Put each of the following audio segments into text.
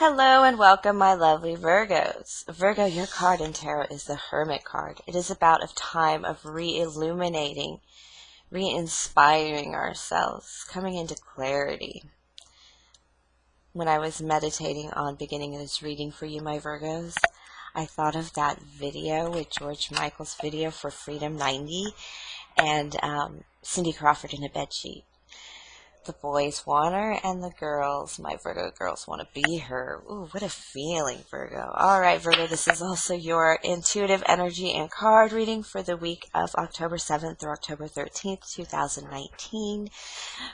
Hello and welcome, my lovely Virgos. Virgo, your card in tarot is the Hermit card. It is about a time of re-illuminating, re-inspiring ourselves, coming into clarity. When I was meditating on beginning this reading for you, my Virgos, I thought of that video with George Michael's video for Freedom 90 and Cindy Crawford in a bedsheet. The boys want her, and the girls, my Virgo girls, want to be her. Ooh, what a feeling, Virgo. All right, Virgo, this is also your intuitive energy and card reading for the week of October 7th through October 13th, 2019.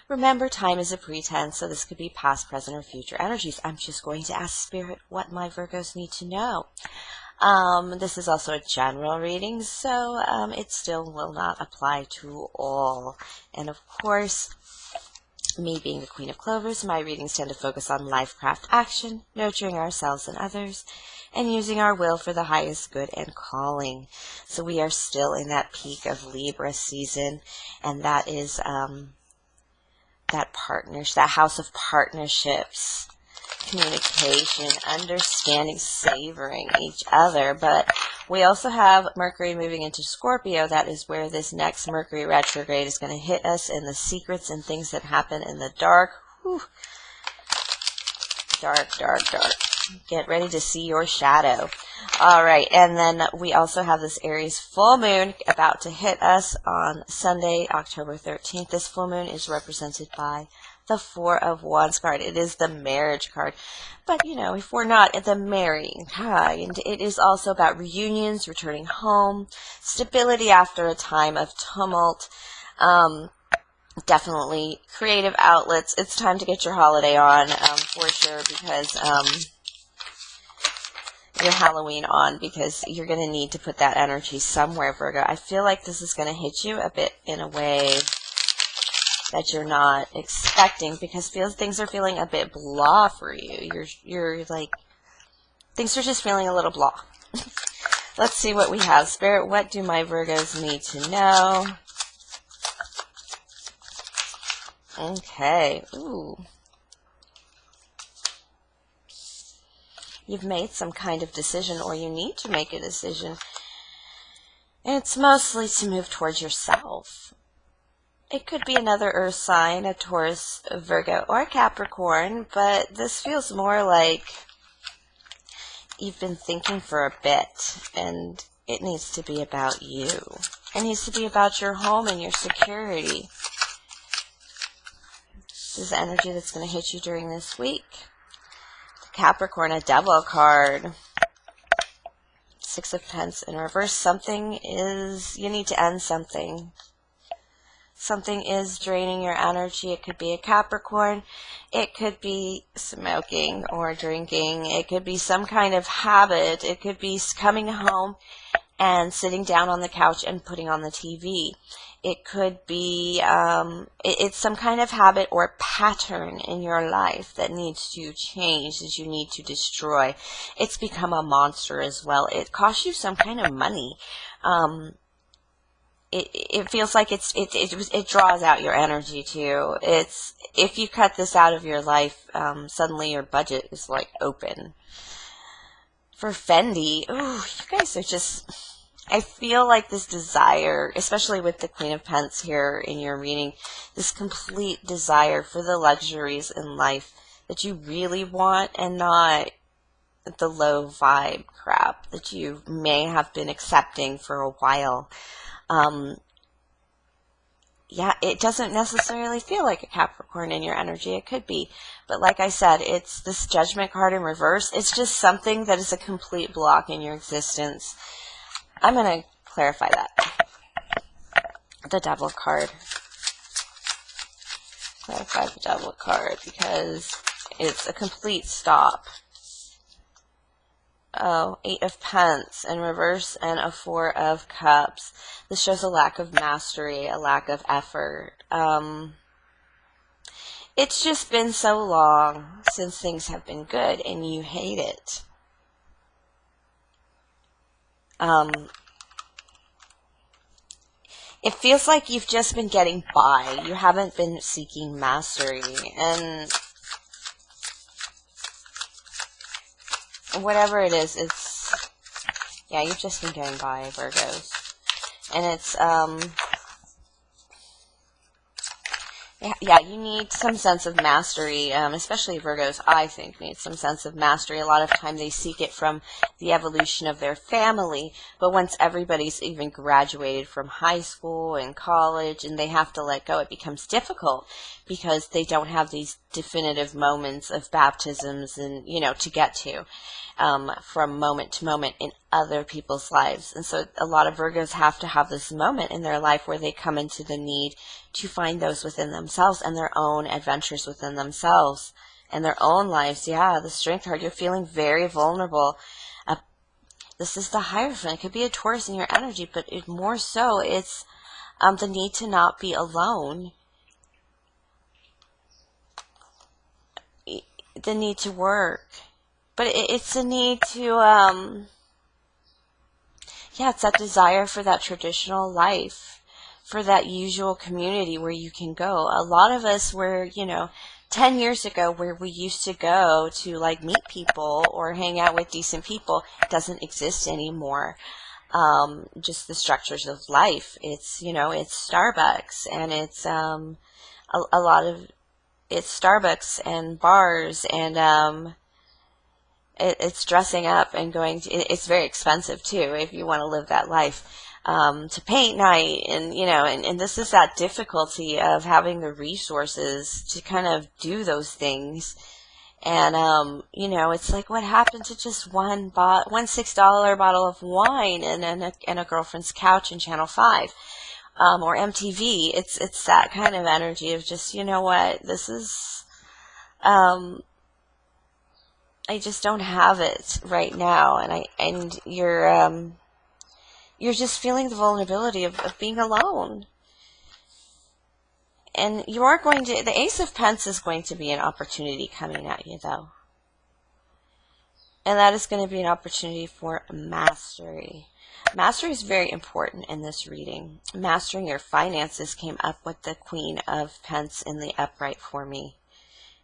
Remember, time is a pretense, so this could be past, present, or future energies. I'm just going to ask Spirit what my Virgos need to know. This is also a general reading, so it still will not apply to all. And of course, me being the Queen of Clovers, my readings tend to focus on life, craft, action, nurturing ourselves and others, and using our will for the highest good and calling. So we are still in that peak of Libra season, and that is that house of partnerships, communication, understanding, savoring each other. But we also have Mercury moving into Scorpio. That is where this next Mercury retrograde is going to hit us, in the secrets and things that happen in the dark. Whew. Dark, dark, dark. Get ready to see your shadow. All right, and then we also have this Aries full moon about to hit us on Sunday, October 13th. This full moon is represented by the Four of Wands card. It is the marriage card. But, you know, if we're not at the marrying kind, it is also about reunions, returning home, stability after a time of tumult, definitely creative outlets. It's time to get your holiday on, for sure, because your Halloween on, because you're going to need to put that energy somewhere, Virgo. I feel like this is going to hit you a bit in a way that you're not expecting, because things are feeling a bit blah for you. You're like, things are just feeling a little blah. Let's see what we have. Spirit, what do my Virgos need to know? Okay. Ooh. You've made some kind of decision, or you need to make a decision. And it's mostly to move towards yourself. It could be another earth sign, a Taurus, a Virgo, or a Capricorn, but this feels more like you've been thinking for a bit, and it needs to be about you. It needs to be about your home and your security. This is the energy that's going to hit you during this week. Capricorn, a Devil card. Six of Pentacles in reverse. You need to end something. Something is draining your energy. It could be a Capricorn. It could be smoking or drinking. It could be some kind of habit. It could be coming home and sitting down on the couch and putting on the TV. It could be, it's some kind of habit or pattern in your life that needs to change, that you need to destroy. It's become a monster as well. It costs you some kind of money. It feels like it draws out your energy too. If you cut this out of your life, suddenly your budget is like open. For Fendi, ooh, you guys are just, I feel like this desire, especially with the Queen of Pentacles here in your reading, this complete desire for the luxuries in life that you really want, and not the low vibe crap that you may have been accepting for a while. Yeah, it doesn't necessarily feel like a Capricorn in your energy. It could be. But like I said, it's this Judgment card in reverse. It's just something that is a complete block in your existence. I'm going to clarify that. The Devil card. Clarify the Devil card, because it's a complete stop. Oh, Eight of Pentacles in reverse and a Four of Cups. This shows a lack of mastery, a lack of effort. It's just been so long since things have been good, and you hate it. It feels like you've just been getting by. You haven't been seeking mastery, and whatever it is, it's, yeah, you've just been getting by, Virgos. And it's, yeah, you need some sense of mastery, especially Virgos, I think, need some sense of mastery. A lot of time they seek it from the evolution of their family, but once everybody's even graduated from high school and college and they have to let go, it becomes difficult because they don't have these definitive moments of baptisms and, to get to. From moment to moment in other people's lives. And so a lot of Virgos have to have this moment in their life where they come into the need to find those within themselves and their own adventures within themselves and their own lives. Yeah, the Strength card, you're feeling very vulnerable. This is the Hierophant. It could be a Taurus in your energy, but more so it's the need to not be alone. The need to work. But it's a need to, yeah, it's that desire for that traditional life, for that usual community where you can go. A lot of us were, 10 years ago where we used to go to like meet people or hang out with decent people doesn't exist anymore. Just the structures of life. It's, it's Starbucks and it's, a lot of, it's Starbucks and bars and, it's dressing up and going to, it's very expensive too if you want to live that life, to paint night and, and this is that difficulty of having the resources to kind of do those things. And, it's like what happened to just one $6 bottle of wine and a girlfriend's couch in Channel 5, or MTV. It's that kind of energy of just, what, this is, I just don't have it right now, and you're just feeling the vulnerability of being alone. And you are going to, the Ace of Pence is going to be an opportunity coming at you, though. And that is going to be an opportunity for mastery. Mastery is very important in this reading. Mastering your finances came up with the Queen of Pence in the upright for me.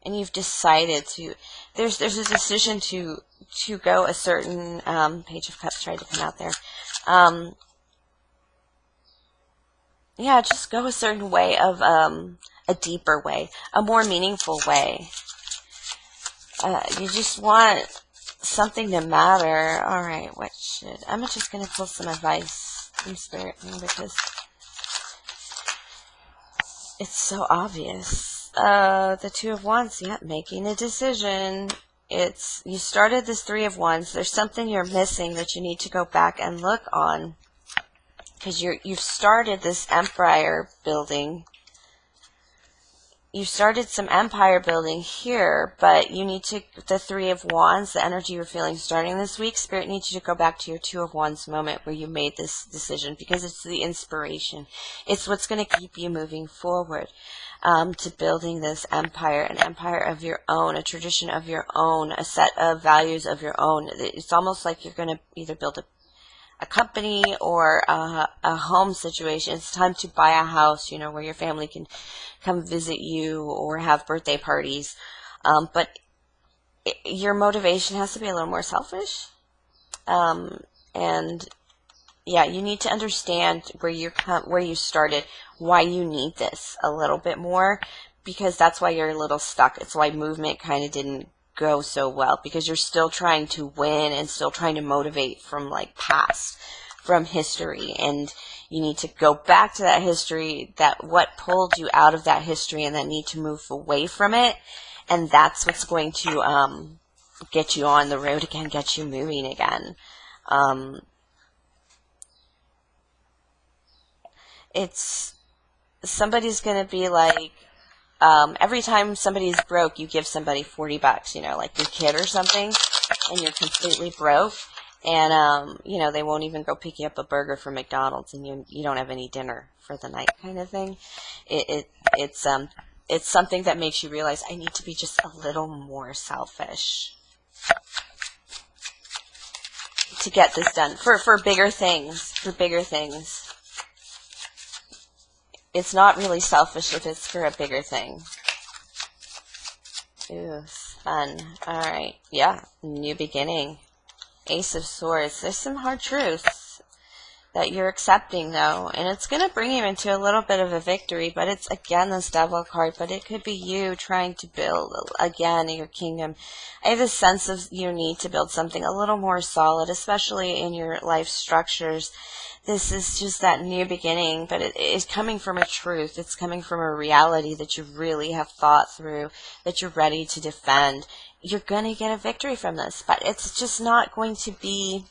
And you've decided to, there's a decision to go a certain, Page of Cups tried to come out there. Yeah, just go a certain way of, a deeper way, a more meaningful way. You just want something to matter. All right, I'm just going to pull some advice from Spirit because it's so obvious. The Two of Wands, yeah, making a decision. You started this Three of Wands. There's something you're missing that you need to go back and look on. Because you've started this empire building. You started some empire building here, but you need to, the Three of Wands, the energy you're feeling starting this week, Spirit needs you to go back to your Two of Wands moment where you made this decision because it's the inspiration. It's what's going to keep you moving forward. To building this empire, an empire of your own, a tradition of your own, a set of values of your own. It's almost like you're going to either build a company or a home situation. It's time to buy a house, where your family can come visit you or have birthday parties. But your motivation has to be a little more selfish. And yeah, you need to understand where you started, why you need this a little bit more, because that's why you're a little stuck. It's why movement kind of didn't go so well, because you're still trying to win and still trying to motivate from from history, and you need to go back to that history, what pulled you out of that history, and then need to move away from it, and that's what's going to get you on the road again, get you moving again. Somebody's going to be like, every time somebody's broke, you give somebody $40, like your kid or something, and you're completely broke, and, they won't even go pick you up a burger from McDonald's, and you don't have any dinner for the night kind of thing. It's something that makes you realize I need to be just a little more selfish to get this done for bigger things, It's not really selfish if it's for a bigger thing. Ooh, fun. All right. Yeah, new beginning. Ace of Swords. There's some hard truths that you're accepting, though, and it's going to bring you into a little bit of a victory, but it's, again, this Devil card, but it could be you trying to build, again, your kingdom. I have a sense of you need to build something a little more solid, especially in your life structures. This is just that new beginning, but it is coming from a truth. It's coming from a reality that you really have thought through, that you're ready to defend. You're going to get a victory from this, but it's just not going to be...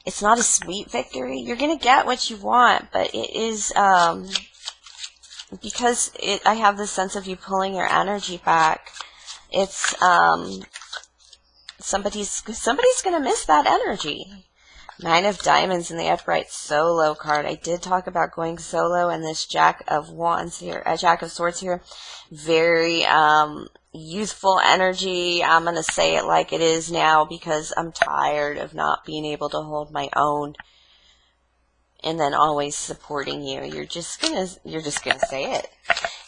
It's not a sweet victory. You're going to get what you want, but it is, because I have this sense of you pulling your energy back. It's, somebody's going to miss that energy. Nine of Diamonds in the upright solo card. I did talk about going solo, and this Jack of Wands here, Jack of Swords here, very, youthful energy. I'm going to say it like it is now because I'm tired of not being able to hold my own and then always supporting you. You're just going to say it.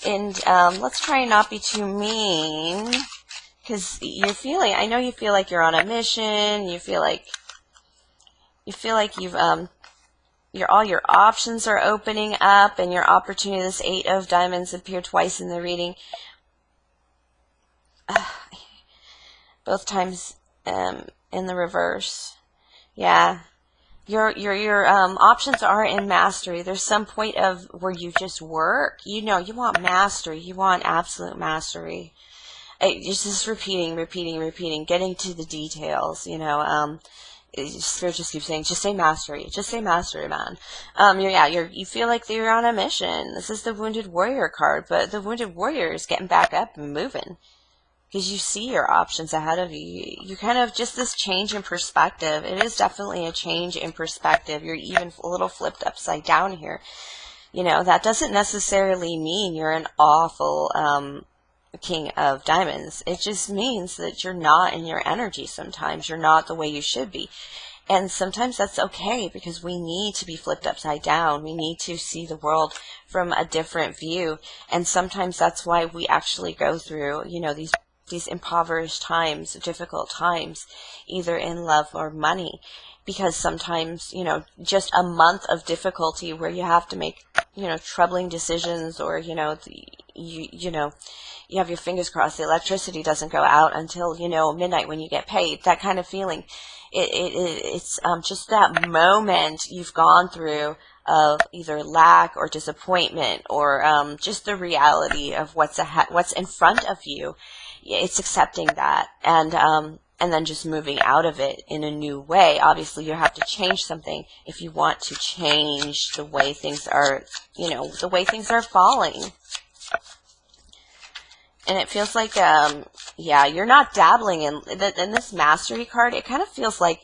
And let's try and not be too mean, because you're feeling, I know you feel like you're on a mission. You feel like you've all your options are opening up, and your opportunity. This Eight of Diamonds appeared twice in the reading. Both times in the reverse. Yeah. Your options are in mastery. There's some point of where you just work. You know, you want mastery. You want absolute mastery. It's just repeating, getting to the details, you know. Spirit just keeps saying, just say mastery, man. You feel like you're on a mission. This is the Wounded Warrior card, but the Wounded Warrior is getting back up and moving, because you see your options ahead of you. You kind of, just this change in perspective. It is definitely a change in perspective. You're even a little flipped upside down here. You know, that doesn't necessarily mean you're an awful King of Diamonds. It just means that you're not in your energy sometimes. You're not the way you should be. And sometimes that's okay, because we need to be flipped upside down. We need to see the world from a different view. And sometimes that's why we actually go through, you know, these impoverished times, difficult times, either in love or money. Because sometimes, you know, just a month of difficulty where you have to make, you know, troubling decisions, or, you know, you have your fingers crossed the electricity doesn't go out until, you know, midnight when you get paid, that kind of feeling. It's just that moment you've gone through of either lack or disappointment, or just the reality of what's in front of you. It's accepting that, and then just moving out of it in a new way. Obviously, you have to change something if you want to change the way things are, you know, the way things are falling. And it feels like, yeah, you're not dabbling in this Mastery card. It kind of feels like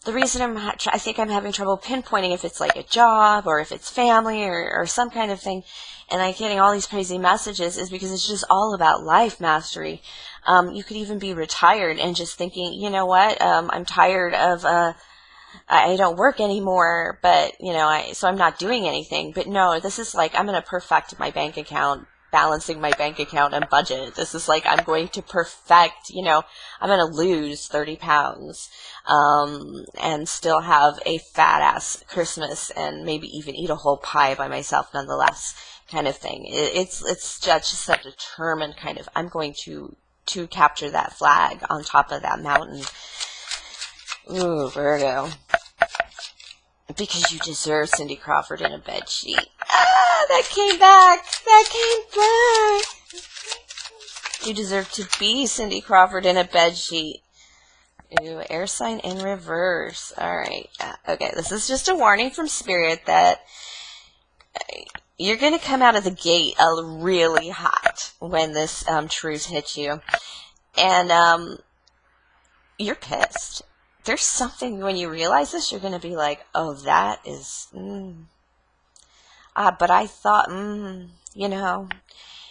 the reason I think I'm having trouble pinpointing if it's like a job or if it's family or some kind of thing, and I'm getting all these crazy messages, is because it's just all about life mastery. You could even be retired and just thinking, you know what, I'm tired of, I don't work anymore, but, you know, so I'm not doing anything. But no, this is like, I'm going to perfect my bank account, balancing my bank account and budget. This is like, I'm going to perfect, you know, I'm going to lose 30 pounds, and still have a fat ass Christmas, and maybe even eat a whole pie by myself nonetheless, kind of thing. It's just a determined kind of, I'm going to capture that flag on top of that mountain. Ooh, Virgo. Because you deserve Cindy Crawford in a bedsheet. Ah, that came back. You deserve to be Cindy Crawford in a bedsheet. Ooh, air sign in reverse. Alright. Okay, this is just a warning from Spirit that you're going to come out of the gate really hot when this truth hits you. And you're pissed. There's something, when you realize this, you're going to be like, oh, that is, but I thought, you know,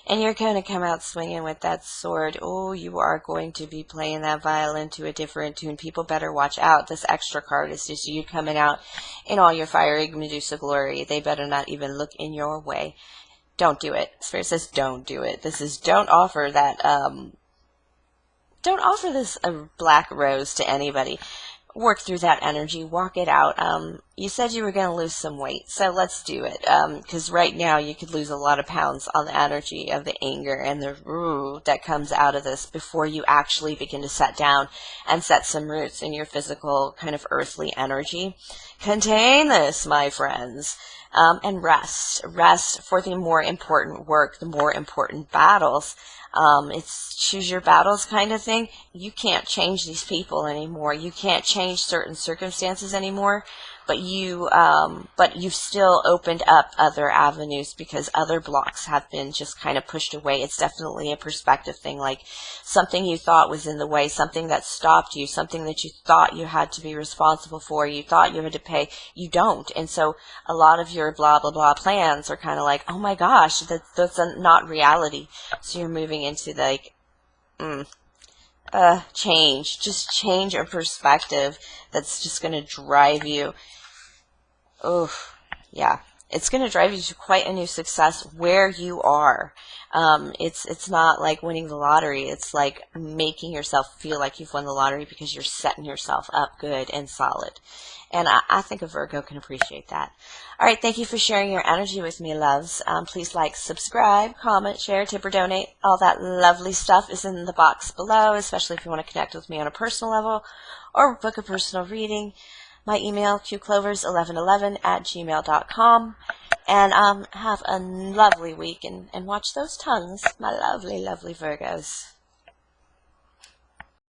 and you're going to come out swinging with that sword. Oh, you are going to be playing that violin to a different tune. People better watch out. This extra card is just you coming out in all your fiery Medusa glory. They better not even look in your way. don't do it. Spirit says don't do it. This is don't offer that, don't offer this black rose to anybody. Work through that energy, walk it out. You said you were going to lose some weight, so let's do it. Because right now you could lose a lot of pounds on the energy of the anger and the that comes out of this before you actually begin to set down and set some roots in your physical kind of earthly energy. Contain this, my friends, and rest. Rest for the more important work, the more important battles. It's choose your battles kind of thing. You can't change these people anymore. You can't change certain circumstances anymore, but you've still opened up other avenues because other blocks have been just kind of pushed away. It's definitely a perspective thing, like something you thought was in the way, something that stopped you, something that you thought you had to be responsible for, you thought you had to pay, you don't. And so a lot of your blah, blah, blah plans are kind of like, oh my gosh, that's not reality. So you're moving into like, just change a perspective that's just going to drive you. Oh, yeah. It's going to drive you to quite a new success where you are. It's not like winning the lottery. It's like making yourself feel like you've won the lottery because you're setting yourself up good and solid. And I think a Virgo can appreciate that. All right, thank you for sharing your energy with me, loves. Please like, subscribe, comment, share, tip, or donate. All that lovely stuff is in the box below, especially if you want to connect with me on a personal level or book a personal reading. My email, qclovers1111@gmail.com. And have a lovely week and watch those tongues, my lovely, lovely Virgos.